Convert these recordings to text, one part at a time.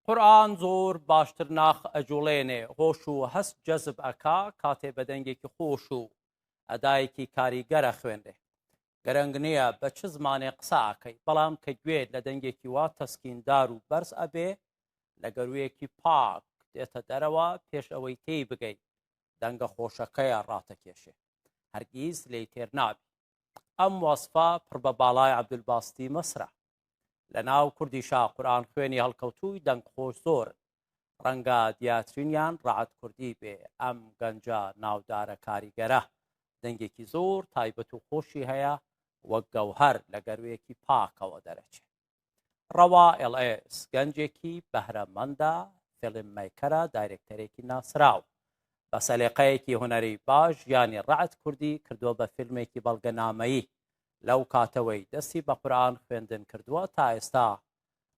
قورئان زۆر باشتر ناخ ئەجوڵێنێ هۆش و هەست جەزب ئەکا کاتێ بە دەنگێکی خۆش و ئەدایەکی کاریگەرە خوێنرێ گەرەنگ نییە بە چ زمانێ قسە ئەکەی بەڵام کە گوێت لە دەنگێکی وا تەسکیندار و بەرز ئەبێ لە گەروەیەکی پاک دێتە دەرەوە پێش ئەوەی تێی بگەیت دەنگە خۆشەکەیە ڕاتەکێشێ هەرگیز لێی تێر نابی ئەم وەسفە پڕ بە باڵای عەبدولباستی مەسرە لە ناو کوردیشا قورئان خوێنی هەڵکەوتووی دەنگ خۆش زۆرن ڕەنگە دیاترینیان ڕەعەت کوردی بێ ئەم گەنجە ناودارە کاریگەرە دەنگێکی زۆر تایبەت و خۆشی هەیە وەک گەوهەر لە گەروەیەکی پاکەوە دەرەچێت ڕەوا LS گەنجێکی بەهرەمەندە فیلم میکەرە دایرێکتەرێکی ناسراو بە سەلیقەیەکی هونەری باش ژیانی ڕەعەت کوردی کردووە بە فیلمێکی بەڵگەنامەیی لەو کاتەوەی دەستی بە قورئان خوێندن کردووە تا ئێستا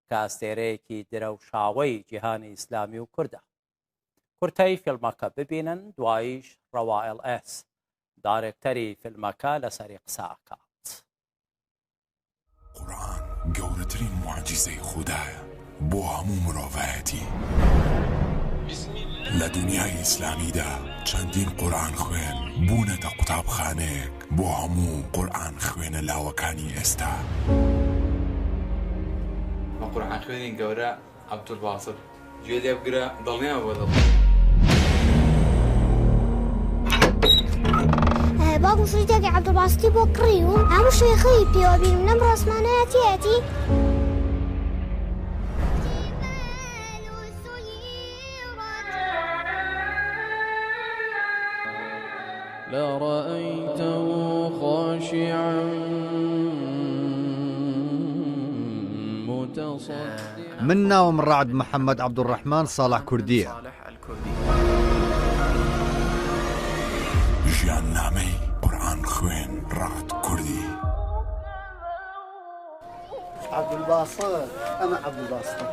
کە ئەستێرەیەکی درەوشاوەی جیهانی ئیسلامی و کوردە کورتەی فیلمەکە ببینن دواییش ڕەوا LS دایرێکتەری فیلمەکە لەسەری قسە ئەکات قورئان گەورەترین موعجیزەی خودایە بۆ هەموو مرۆڤایەتی لە دنیای ئیسلامیدا چەندین قورئان خوێن بوونەتە قوتابخانەیەک بۆ هەموو قورئان خوێنە لاوەکانی ئێستا بە قورئان خوێنی گەورە عەبدولباست گوێ لێ بگرە دڵنیامە بۆ دڵ باوکم شریتێکی عەبدولباستی بۆ کڕی و هەموو شوێخەی پێوە بینم لەم ڕۆسمانەیەتیەتی لرأيته خاشعا متصدعا من ناوم ڕعد محەممەد عەبدوڕەحمان ساڵح کوردیە ژیان نامەی قورئان خوێن ڕعد کوردی عەبدولباست ئەمە عەبدولباستە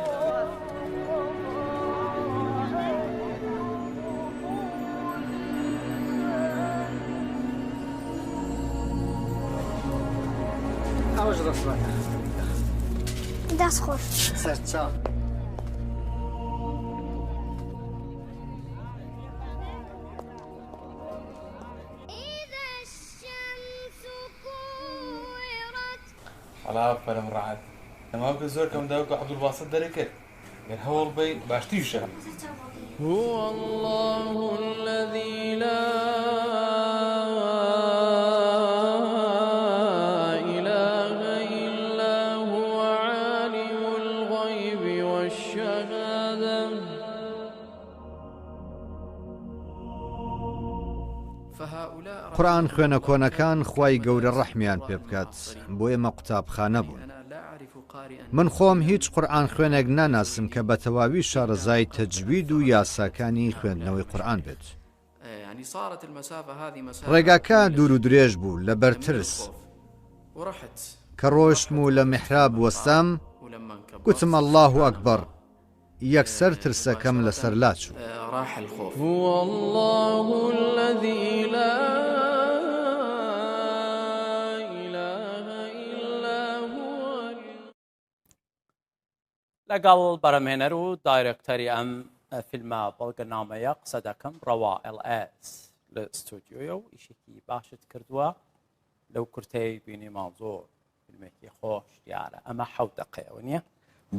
ئەوەش ڕەسوانە دەست خۆش سەرچاو حەڵا فەرم ڕەعەت ئەمە کە زۆر کەم داوکە عەبدولباست دەرەکرد گەر هەوڵ بەی باشتریشە هو الله الذي لا إله إلا هو عالم الغيب والشهادة قورئان خوێنە کۆنەکان خوای گەورە ڕەحمیان پێ بکات بۆ ئێمە قوتابخانە بوون من خۆم هیچ قورئان خوێنێک ناناسم کە بە تەواوی شارەزای تەجوید و یاساکانی خوێندنەوەی قورئان بێت ڕێگاکە دوور و درێژ بوو لەبەر ترس کە ڕۆشتم و لە میحراب وەستام گوتم ئەڵڵاهو ئەکبەر یەکسەر ترسەکەم لەسەر لاچوو هو الله الذي لا إله إلا هو لەگەڵ بەرەمهێنەر و دایرێکتەری ئەم فیلمە بەڵگەنامەیە قسە دەکەم ڕەوا LS لە ستودیۆیە و ئیشێکی باشت کردووە لەو کورتەی بینیمان زۆر فیلمێکی خۆش دیارە ئەمە 7 دقەیەوە نییە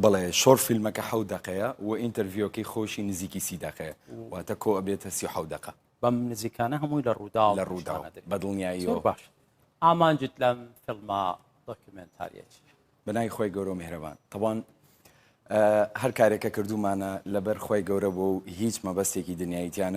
بەڵێ شۆر فیلمەکە 7 دقەیە و ئینتەرویۆکەی خۆشی نزیکی 30 دقەیە واتە کۆ ئەبێتە 37 دقە بەم نزیکانە هەمووی لە ڕوودا لە ڕوودا بە دڵنیاییەوە باش ئامانجت لەم فیلمە دۆکیومنتاریەتی بەنای خۆی گەورە و میهرەبان طبعاً هەر کارێکە کردومانە لەبەر خۆی گەورە بۆ و هیچ مەبەستێکی دنیاییتیانە